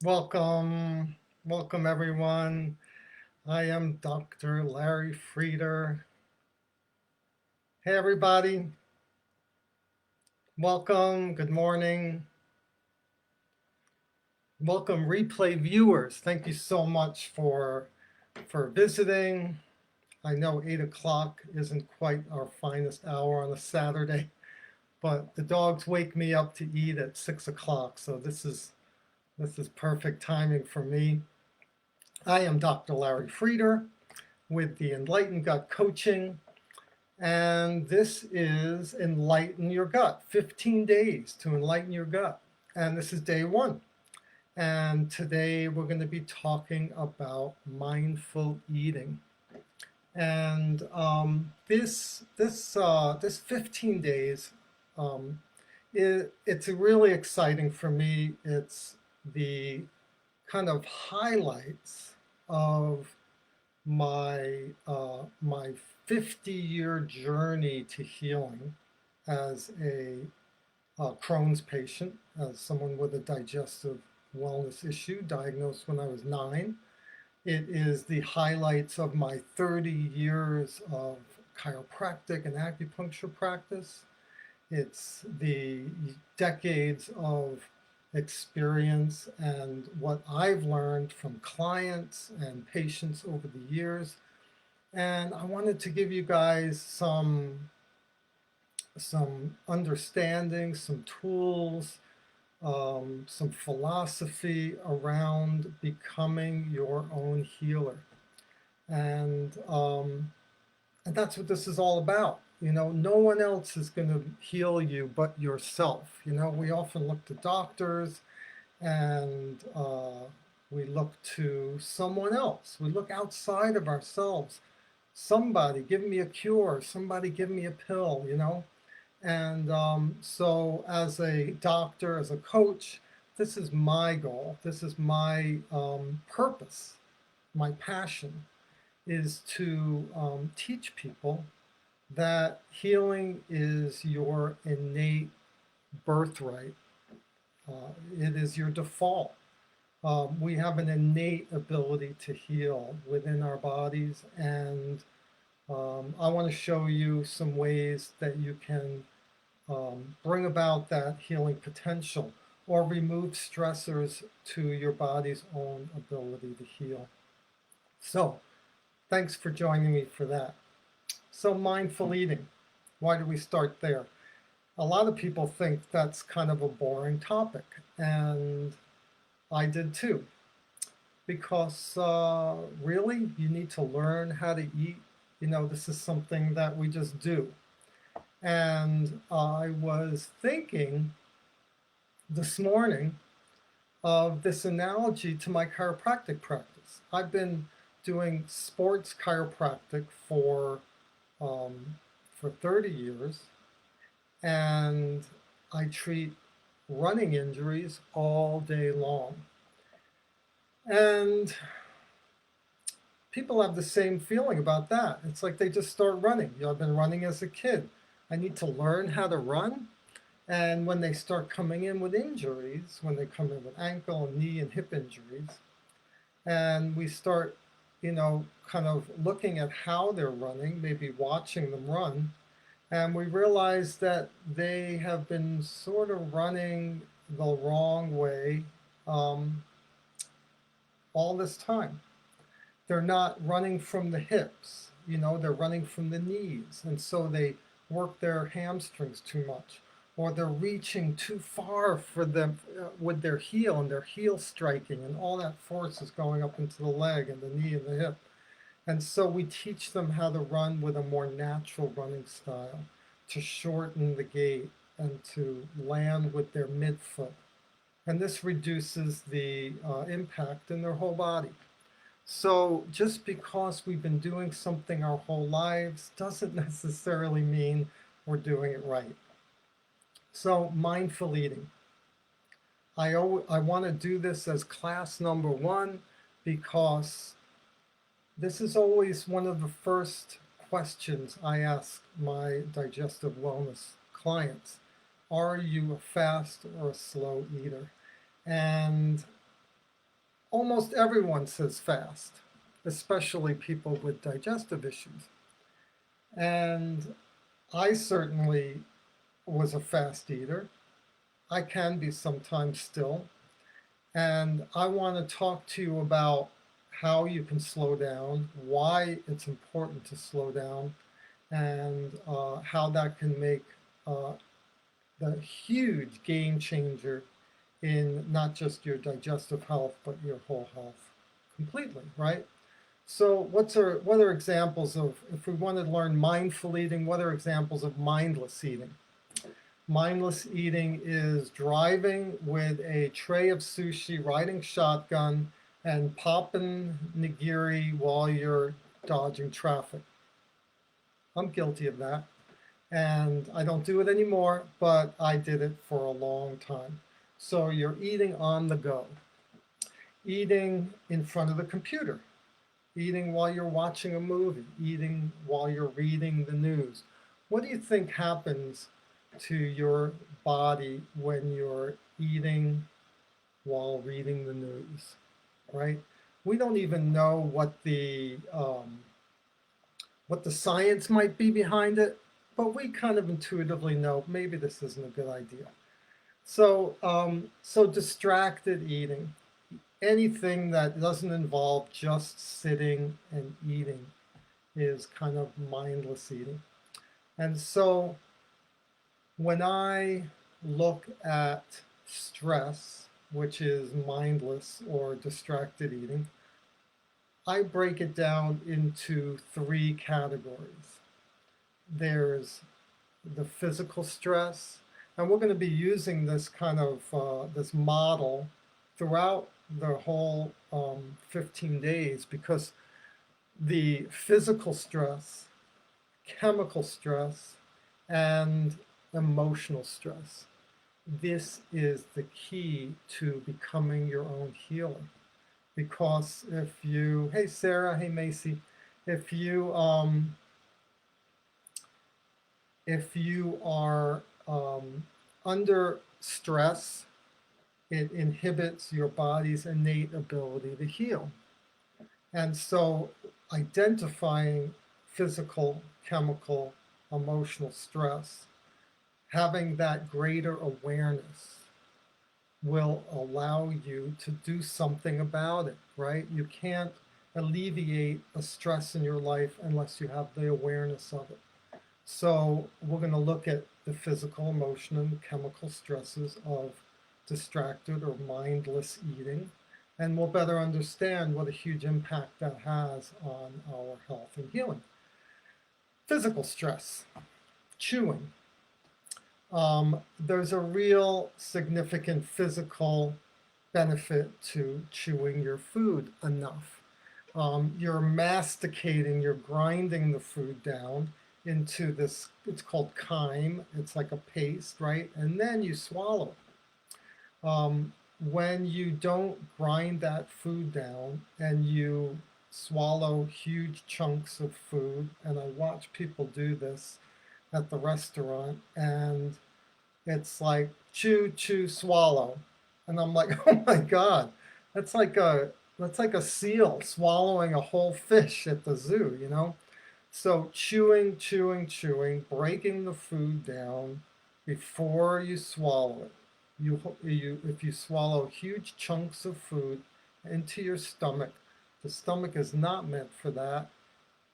Welcome, welcome everyone. I am Dr. Larry Frieder. Hey everybody, welcome, good morning. Welcome replay viewers. Thank you so much for visiting. I know 8 o'clock isn't quite our finest hour on a Saturday, but the dogs wake me up to eat at 6 o'clock, so this is perfect timing for me. I am Dr. Larry Frieder with the Enlightened Gut Coaching. And this is Enlighten Your Gut, 15 days to enlighten your gut. And this is day one. And today we're going to be talking about mindful eating. And this 15 days, it's really exciting for me. It's the kind of highlights of my 50-year journey to healing as a Crohn's patient, as someone with a digestive wellness issue diagnosed when I was 9. It is the highlights of my 30 years of chiropractic and acupuncture practice. It's the decades of experience and what I've learned from clients and patients over the years. And I wanted to give you guys some understanding, some tools, some philosophy around becoming your own healer. And that's what this is all about. No one else is going to heal you but yourself. We often look to doctors and we look to someone else. We look outside of ourselves. Somebody give me a cure, somebody give me a pill, And so as a doctor, as a coach, this is my goal. This is my purpose, my passion, is to teach people that healing is your innate birthright. It is your default. We have an innate ability to heal within our bodies, and I want to show you some ways that you can bring about that healing potential or remove stressors to your body's own ability to heal. So, thanks for joining me for that. So, mindful eating. Why do we start there? A lot of people think that's kind of a boring topic, and I did too. Because really, you need to learn how to eat. This is something that we just do. And I was thinking this morning of this analogy to my chiropractic practice. I've been doing sports chiropractic for 30 years, and I treat running injuries all day long. And people have the same feeling about that. It's like they just start running. I've been running as a kid. I need to learn how to run. And when they start coming in with injuries, when they come in with ankle and knee and hip injuries, and we start, kind of looking at how they're running, maybe watching them run, and we realize that they have been sort of running the wrong way all this time. They're not running from the hips, they're running from the knees. And so they work their hamstrings too much, or they're reaching too far for them with their heel, and their heel striking, and all that force is going up into the leg and the knee and the hip. And so we teach them how to run with a more natural running style, to shorten the gait and to land with their midfoot. And this reduces the impact in their whole body. So just because we've been doing something our whole lives doesn't necessarily mean we're doing it right. So mindful eating. I want to do this as class number 1 because this is always one of the first questions I ask my digestive wellness clients. Are you a fast or a slow eater? And almost everyone says fast, especially people with digestive issues. And I certainly was a fast eater. I can be sometimes still. And I want to talk to you about how you can slow down, why it's important to slow down, and how that can make the huge game changer in not just your digestive health, but your whole health completely, right? So what are examples of, if we want to learn mindful eating, what are examples of mindless eating? Mindless eating is driving with a tray of sushi, riding shotgun, and popping nigiri while you're dodging traffic. I'm guilty of that. And I don't do it anymore, but I did it for a long time. So you're eating on the go, eating in front of the computer, eating while you're watching a movie, eating while you're reading the news. What do you think happens to your body when you're eating while reading the news, right? We don't even know what the science might be behind it, but we kind of intuitively know maybe this isn't a good idea. So distracted eating, anything that doesn't involve just sitting and eating is kind of mindless eating. And so when I look at stress, which is mindless or distracted eating, I break it down into three categories. There's the physical stress, and we're going to be using this kind of this model throughout the whole 15 days, because the physical stress, chemical stress, and emotional stress, this is the key to becoming your own healer. Because if you, hey Sarah, hey Macy, if you are under stress, it inhibits your body's innate ability to heal. And so identifying physical, chemical, emotional stress, having that greater awareness will allow you to do something about it, right? You can't alleviate a stress in your life unless you have the awareness of it. So we're going to look at the physical, emotional, and chemical stresses of distracted or mindless eating, and we'll better understand what a huge impact that has on our health and healing. Physical stress, chewing. There's a real significant physical benefit to chewing your food enough. You're masticating, you're grinding the food down into this, it's called chyme, it's like a paste, right? And then you swallow. When you don't grind that food down and you swallow huge chunks of food, and I watch people do this at the restaurant, and it's like chew, chew, swallow. And I'm like, oh my God, that's like a seal swallowing a whole fish at the zoo, you know? So chewing, chewing, chewing, breaking the food down before you swallow it. If you swallow huge chunks of food into your stomach, the stomach is not meant for that,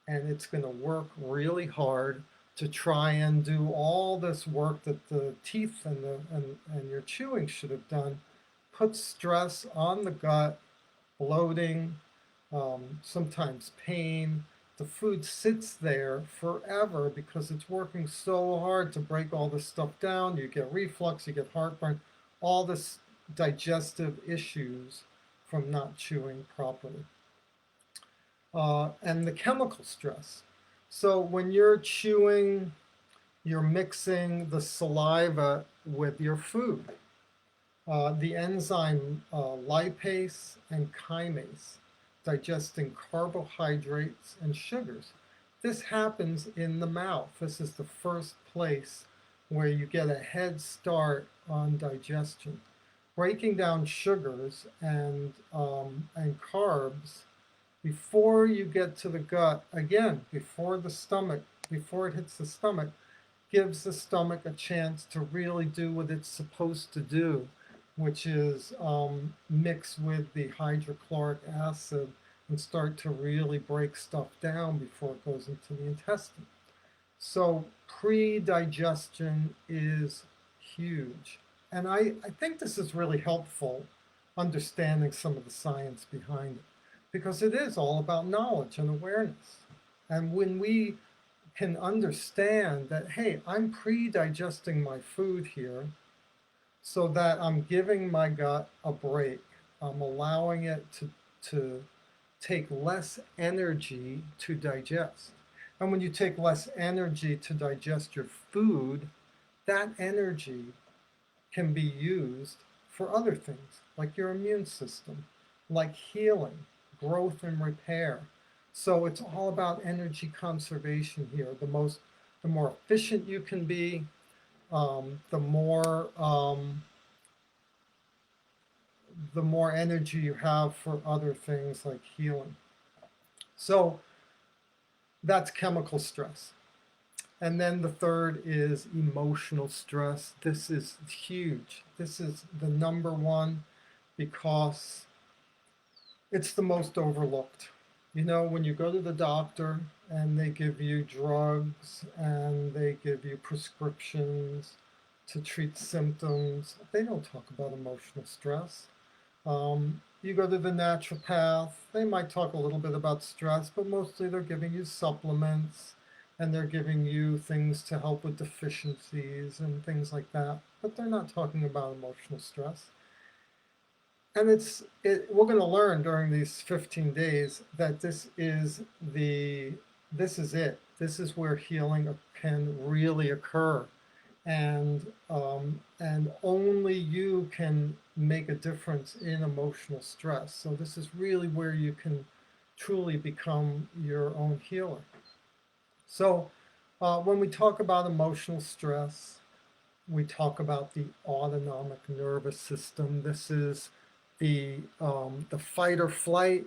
and it's going to work really hard to try and do all this work that the teeth and your chewing should have done. Put stress on the gut, bloating, sometimes pain. The food sits there forever because it's working so hard to break all this stuff down. You get reflux, you get heartburn, all this digestive issues from not chewing properly. And the chemical stress. So when you're chewing, you're mixing the saliva with your food. The enzyme lipase and chymase, digesting carbohydrates and sugars. This happens in the mouth. This is the first place where you get a head start on digestion. breaking down sugars and carbs before you get to the gut, again, before the stomach, before it hits the stomach, gives the stomach a chance to really do what it's supposed to do, which is mix with the hydrochloric acid and start to really break stuff down before it goes into the intestine. So pre-digestion is huge. And I think this is really helpful, understanding some of the science behind it, because it is all about knowledge and awareness. And when we can understand that, hey, I'm pre-digesting my food here so that I'm giving my gut a break. I'm allowing it to take less energy to digest. And when you take less energy to digest your food, that energy can be used for other things, like your immune system, like healing, growth and repair. So it's all about energy conservation here. The more efficient you can be, the more energy you have for other things like healing. So that's chemical stress. And then the third is emotional stress. This is huge. This is the number one because it's the most overlooked. You know, when you go to the doctor and they give you drugs and they give you prescriptions to treat symptoms, they don't talk about emotional stress. You go to the naturopath, they might talk a little bit about stress, but mostly they're giving you supplements and they're giving you things to help with deficiencies and things like that, but they're not talking about emotional stress. And we're going to learn during these 15 days that this is it. This is where healing can really occur. And only you can make a difference in emotional stress. So this is really where you can truly become your own healer. So when we talk about emotional stress, we talk about the autonomic nervous system. This is the fight or flight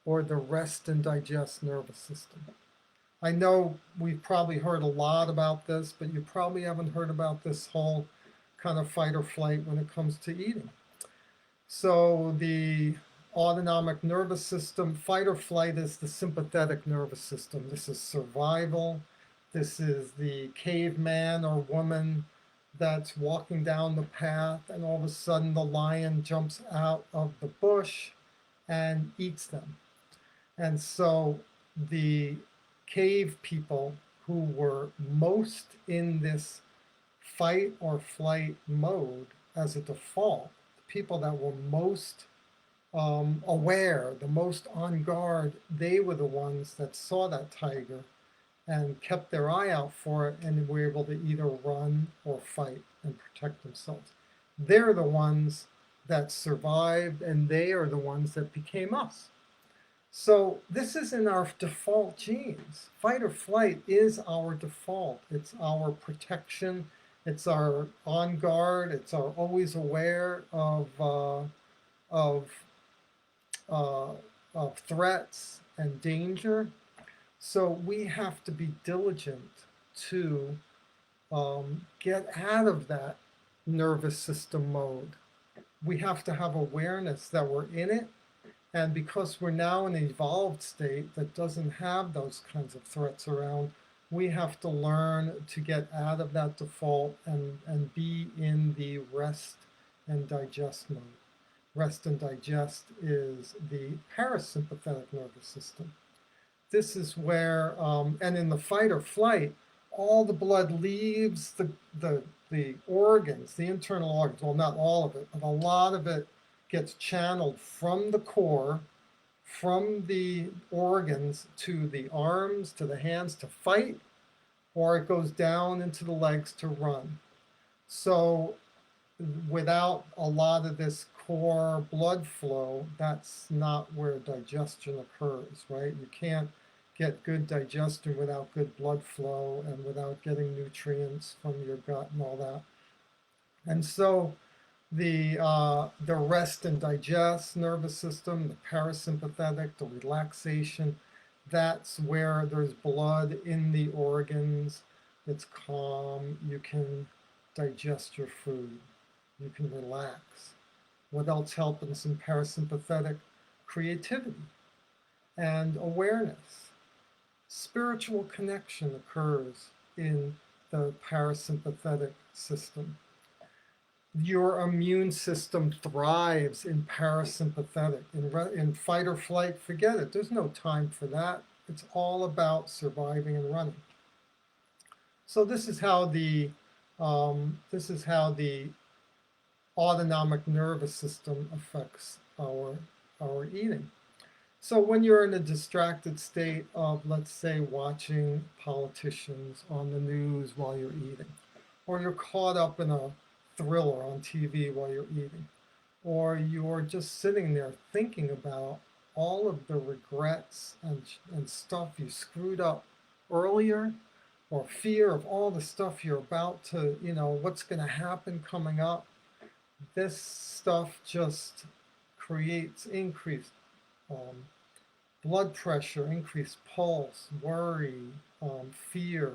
or the rest and digest nervous system. I know we've probably heard a lot about this, but you probably haven't heard about this whole kind of fight or flight when it comes to eating. So the autonomic nervous system, fight or flight is the sympathetic nervous system. This is survival. This is the caveman or woman that's walking down the path and all of a sudden the lion jumps out of the bush and eats them. And so the cave people who were most in this fight or flight mode as a default, the people that were most aware, the most on guard, they were the ones that saw that tiger and kept their eye out for it and were able to either run or fight and protect themselves. They're the ones that survived and they are the ones that became us. So this is in our default genes. Fight or flight is our default. It's our protection. It's our on guard. It's our always aware of threats and danger. So we have to be diligent to get out of that nervous system mode. We have to have awareness that we're in it. And because we're now in an evolved state that doesn't have those kinds of threats around, we have to learn to get out of that default and be in the rest and digest mode. Rest and digest is the parasympathetic nervous system. This is where, and in the fight or flight, all the blood leaves the organs, the internal organs, well, not all of it, but a lot of it gets channeled from the core, from the organs to the arms, to the hands to fight, or it goes down into the legs to run. So without a lot of this core blood flow, that's not where digestion occurs, right? You can't get good digestion without good blood flow and without getting nutrients from your gut and all that. And so the rest and digest nervous system, the parasympathetic, the relaxation. That's where there's blood in the organs. It's calm. You can digest your food. You can relax. What else helps in parasympathetic? Creativity and awareness. Spiritual connection occurs in the parasympathetic system. Your immune system thrives in parasympathetic. In fight or flight, forget it. There's no time for that. It's all about surviving and running. So this is how the autonomic nervous system affects our eating. So when you're in a distracted state of, let's say, watching politicians on the news while you're eating, or you're caught up in a thriller on TV while you're eating, or you're just sitting there thinking about all of the regrets and stuff you screwed up earlier, or fear of all the stuff you're about to, what's going to happen coming up, this stuff just creates increased blood pressure, increased pulse, worry, fear.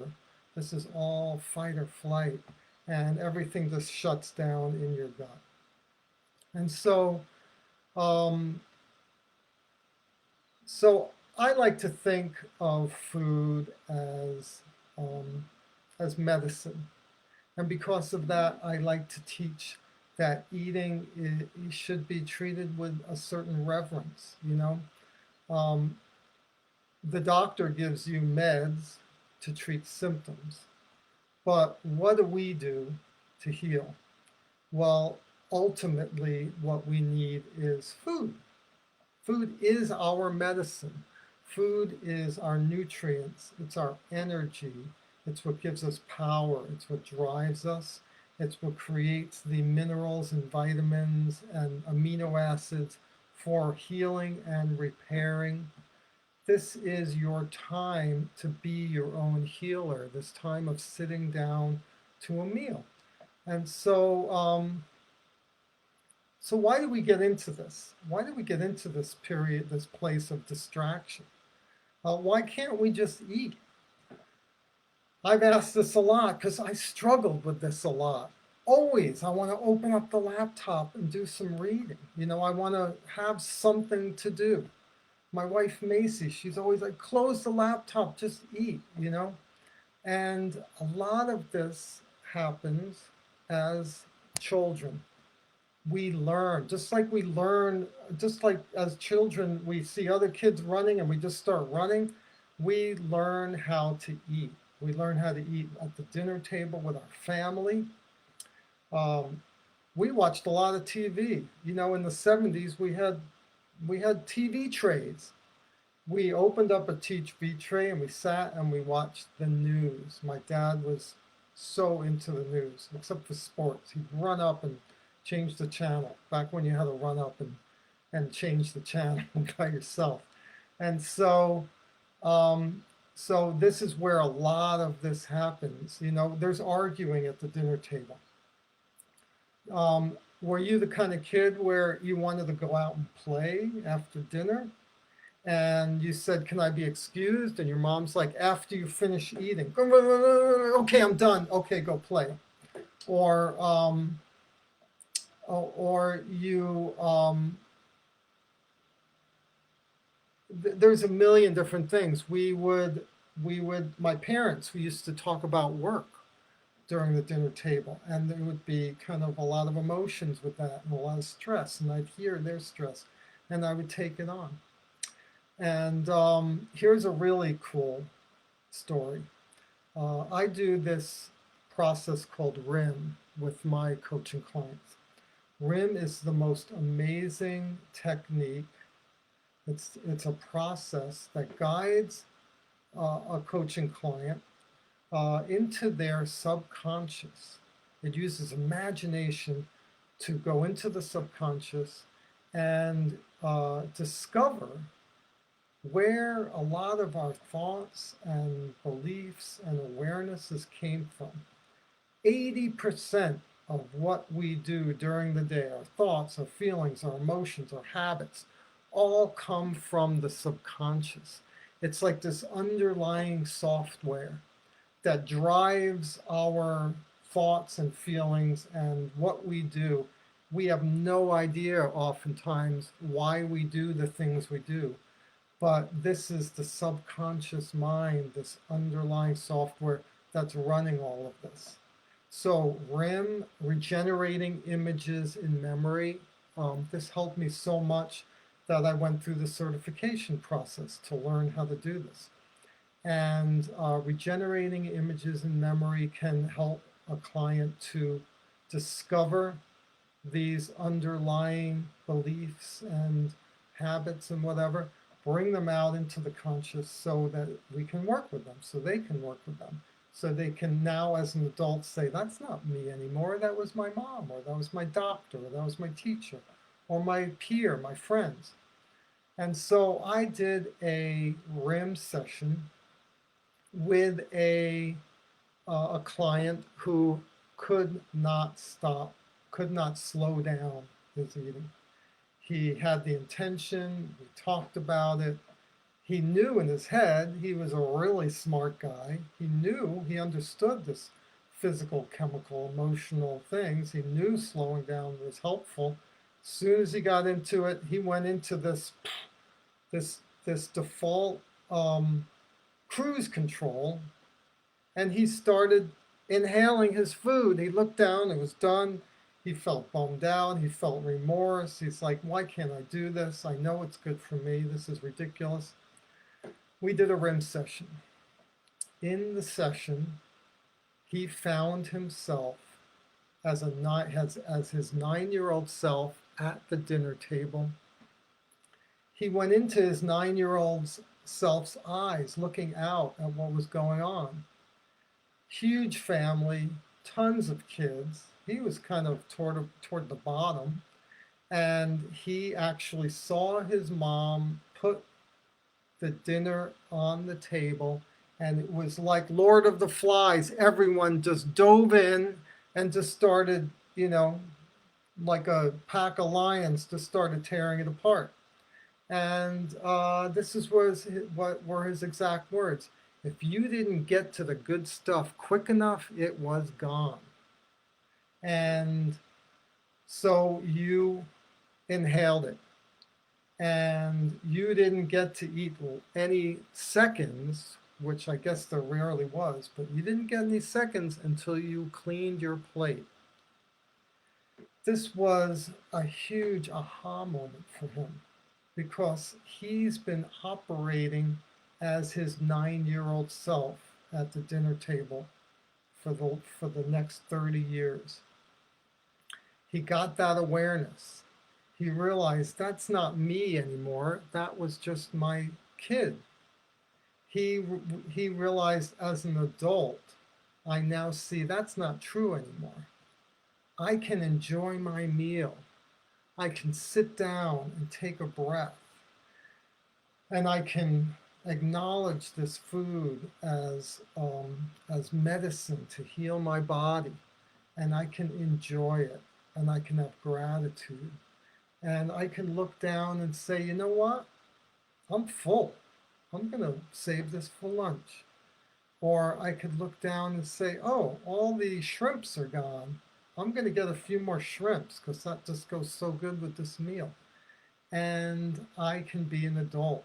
This is all fight or flight, and everything just shuts down in your gut. And so I like to think of food as medicine. And because of that, I like to teach that eating should be treated with a certain reverence, the doctor gives you meds to treat symptoms. But what do we do to heal? Well, ultimately, what we need is food. Food is our medicine. Food is our nutrients. It's our energy. It's what gives us power. It's what drives us. It's what creates the minerals and vitamins and amino acids for healing and repairing. This is your time to be your own healer, this time of sitting down to a meal. And so, so why do we get into this? Why do we get into this period, this place of distraction? Why can't we just eat? I've asked this a lot because I struggled with this a lot. Always, I want to open up the laptop and do some reading. I want to have something to do. My wife, Macy, she's always like, close the laptop, just eat, And a lot of this happens as children. We learn, just like as children, we see other kids running and we just start running. We learn how to eat. We learn how to eat at the dinner table with our family. We watched a lot of TV. In the 70s, we had TV trays. We opened up a TV tray and we sat and we watched the news. My dad was so into the news, except for sports. He'd run up and change the channel, back when you had to run up and change the channel by yourself. And so, so this is where a lot of this happens. There's arguing at the dinner table. Were you the kind of kid where you wanted to go out and play after dinner? And you said, can I be excused? And your mom's like, after you finish eating. Okay, I'm done. Okay, go play. Or you, there's a million different things. My parents, we used to talk about work during the dinner table, and there would be kind of a lot of emotions with that and a lot of stress, and I'd hear their stress and I would take it on. And here's a really cool story. I do this process called RIM with my coaching clients. RIM is the most amazing technique. It's a process that guides a coaching client into their subconscious. It uses imagination to go into the subconscious and discover where a lot of our thoughts and beliefs and awarenesses came from. 80% of what we do during the day, our thoughts, our feelings, our emotions, our habits, all come from the subconscious. It's like this underlying software that drives our thoughts and feelings and what we do. We have no idea oftentimes why we do the things we do, but this is the subconscious mind, this underlying software that's running all of this. So REM, regenerating images in memory, this helped me so much that I went through the certification process to learn how to do this. And regenerating images in memory can help a client to discover these underlying beliefs and habits and whatever, bring them out into the conscious so that we can work with them, so they can work with them. So they can now, as an adult, say, that's not me anymore. That was my mom, or that was my doctor, or that was my teacher, or my peer, my friends. And so I did a REM session with a client who could not stop, could not slow down his eating. He had the intention, we talked about it. He knew in his head, he was a really smart guy. He knew, he understood this physical, chemical, emotional things. He knew slowing down was helpful. As soon as he got into it, he went into this default cruise control, and he started inhaling his food. He looked down, it was done. He felt bummed out. He felt remorse. He's like, why can't I do this? I know it's good for me. This is ridiculous. We did a REM session. In the session, he found himself as his 9-year-old self at the dinner table. He went into his 9-year-old self's eyes, looking out at what was going on. Huge family, tons of kids. He was kind of toward the bottom, and he actually saw his mom put the dinner on the table, and it was like Lord of the Flies. Everyone just dove in and just started, like a pack of lions, just started tearing it apart. And what were his exact words. If you didn't get to the good stuff quick enough, it was gone. And so you inhaled it. And you didn't get to eat any seconds, which I guess there rarely was, but you didn't get any seconds until you cleaned your plate. This was a huge aha moment for him, because he's been operating as his 9-year-old self at the dinner table for the next 30 years. He got that awareness. He realized that's not me anymore. That was just my kid. He realized as an adult, I now see that's not true anymore. I can enjoy my meal. I can sit down and take a breath. And I can acknowledge this food as medicine to heal my body. And I can enjoy it. And I can have gratitude. And I can look down and say, you know what? I'm full. I'm going to save this for lunch. Or I could look down and say, oh, all the shrimps are gone. I'm going to get a few more shrimps because that just goes so good with this meal. And I can be an adult.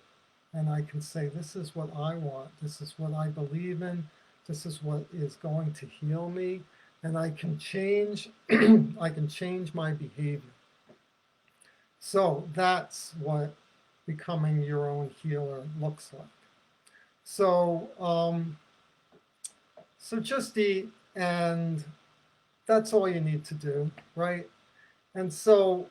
And I can say, this is what I want. This is what I believe in. This is what is going to heal me. And I can change, I can change my behavior. So that's what becoming your own healer looks like. So, so just eat, and that's all you need to do, right? And so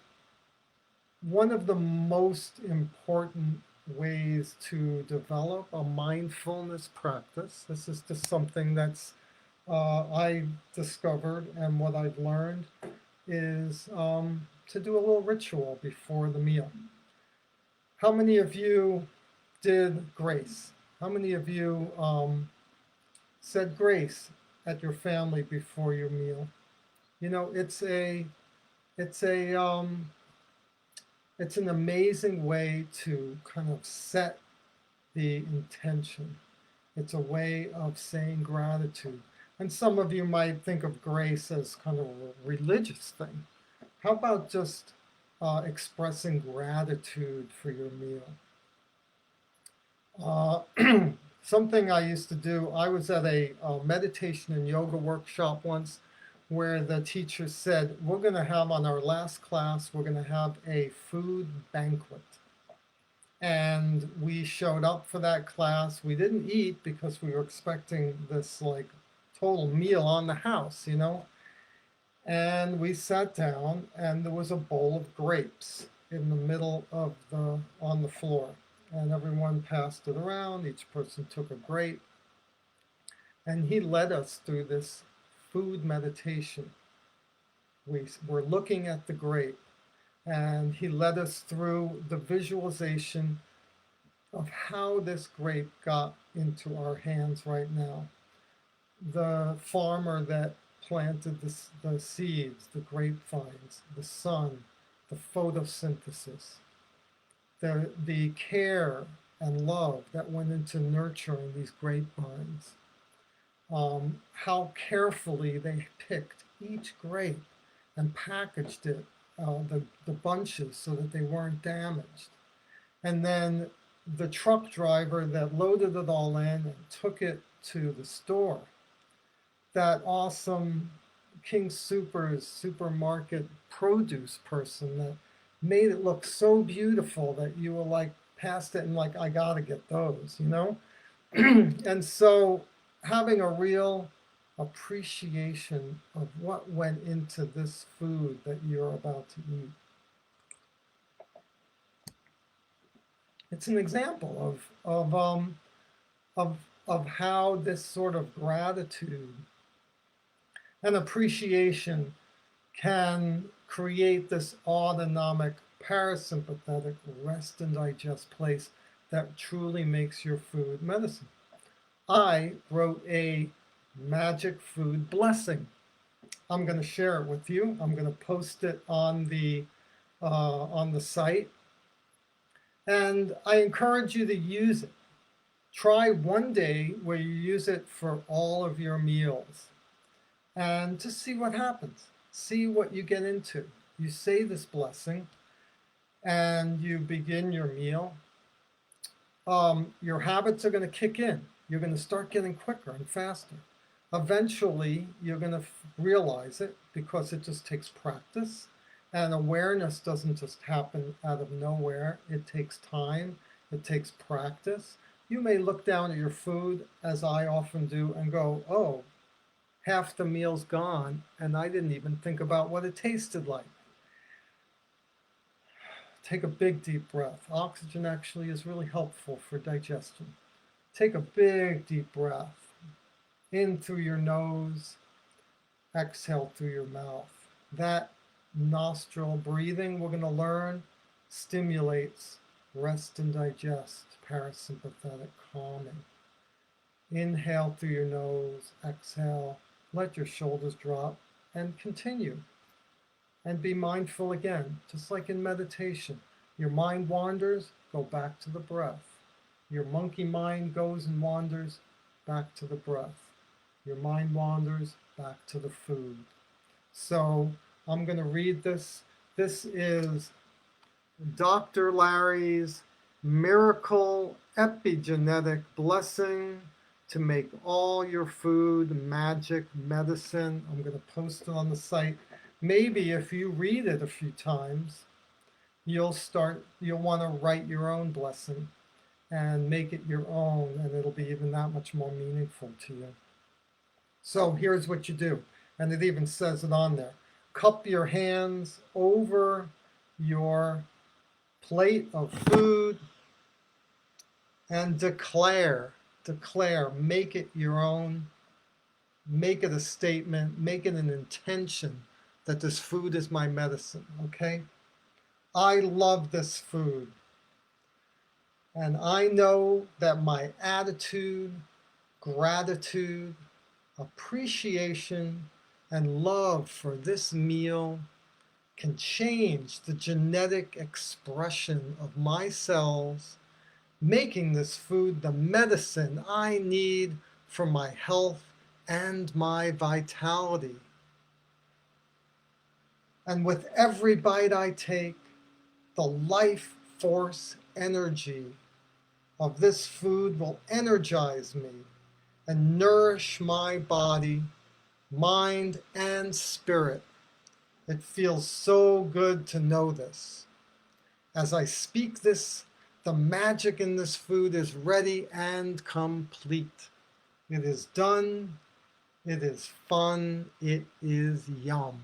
one of the most important ways to develop a mindfulness practice, this is just something that's I discovered, and what I've learned is to do a little ritual before the meal. How many of you did grace? How many of you said grace at your family before your meal? You know, it's a it's an amazing way to kind of set the intention. It's a way of saying gratitude. And some of you might think of grace as kind of a religious thing. How about just expressing gratitude for your meal? Something I used to do, I was at a meditation and yoga workshop once where the teacher said, we're going to have on our last class, we're going to have a food banquet. And we showed up for that class. We didn't eat because we were expecting this like total meal on the house, you know? And we sat down and there was a bowl of grapes in the middle of on the floor. And everyone passed it around. Each person took a grape. And he led us through this food meditation. We were looking at the grape and he led us through the visualization of how this grape got into our hands right now. The farmer that planted the seeds, the grapevines, the sun, the photosynthesis, the care and love that went into nurturing these grapevines, how carefully they picked each grape and packaged it, the bunches, so that they weren't damaged. And then the truck driver that loaded it all in and took it to the store, that awesome King Soopers supermarket produce person that made it look so beautiful that you were like past it and like, I gotta get those, you know? And so having a real appreciation of what went into this food that you're about to eat. It's an example of how this sort of gratitude and appreciation can create this autonomic parasympathetic rest and digest place that truly makes your food medicine. I wrote a magic food blessing. I'm going to share it with you. I'm going to post it on the site. And I encourage you to use it. Try one day where you use it for all of your meals and just see what happens. See what you get into. You say this blessing and you begin your meal. Your habits are going to kick in. You're going to start getting quicker and faster. Eventually, you're going to realize it because it just takes practice. And awareness doesn't just happen out of nowhere. It takes time. It takes practice. You may look down at your food, as I often do, and go, oh, half the meal's gone, and I didn't even think about what it tasted like. Take a big deep breath. Oxygen actually is really helpful for digestion. Take a big deep breath. In through your nose, exhale through your mouth. That nostril breathing, we're going to learn, stimulates rest and digest, parasympathetic calming. Inhale through your nose, exhale, let your shoulders drop, and continue. And be mindful again, just like in meditation. Your mind wanders, go back to the breath. Your monkey mind goes and wanders, back to the breath. Your mind wanders, back to the food. So I'm going to read this. This is Dr. Larry's miracle epigenetic blessing to make all your food magic medicine. I'm going to post it on the site. Maybe if you read it a few times, you'll want to write your own blessing and make it your own, and it'll be even that much more meaningful to you. So here's what you do, and it even says it on there. Cup your hands over your plate of food and declare, make it your own, make it a statement, make it an intention that this food is my medicine, okay? I love this food. And I know that my attitude, gratitude, appreciation, and love for this meal can change the genetic expression of my cells, making this food the medicine I need for my health and my vitality. And with every bite I take, the life force energy of this food will energize me and nourish my body, mind, and spirit. It feels so good to know this. As I speak this, the magic in this food is ready and complete. It is done. It is fun. It is yum.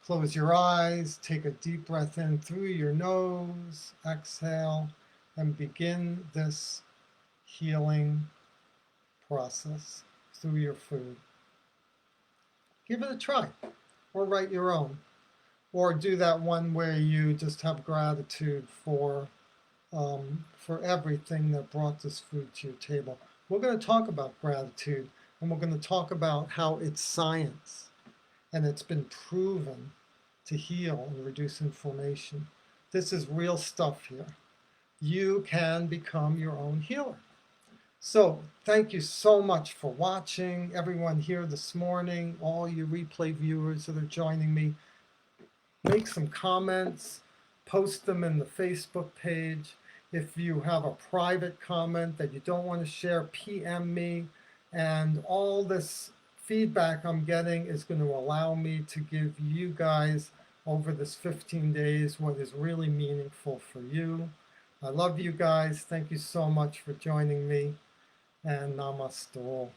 Close your eyes, take a deep breath in through your nose, exhale, and begin this healing process through your food. Give it a try, or write your own, or do that one where you just have gratitude for everything that brought this food to your table. We're going to talk about gratitude, and we're going to talk about how it's science, and it's been proven to heal and reduce inflammation. This is real stuff here. You can become your own healer. So thank you so much for watching, everyone here this morning, all you replay viewers that are joining me. Make some comments, post them in the Facebook page. If you have a private comment that you don't want to share, PM me. And all this feedback I'm getting is going to allow me to give you guys over this 15 days what is really meaningful for you. I love you guys. Thank you so much for joining me, and namaste.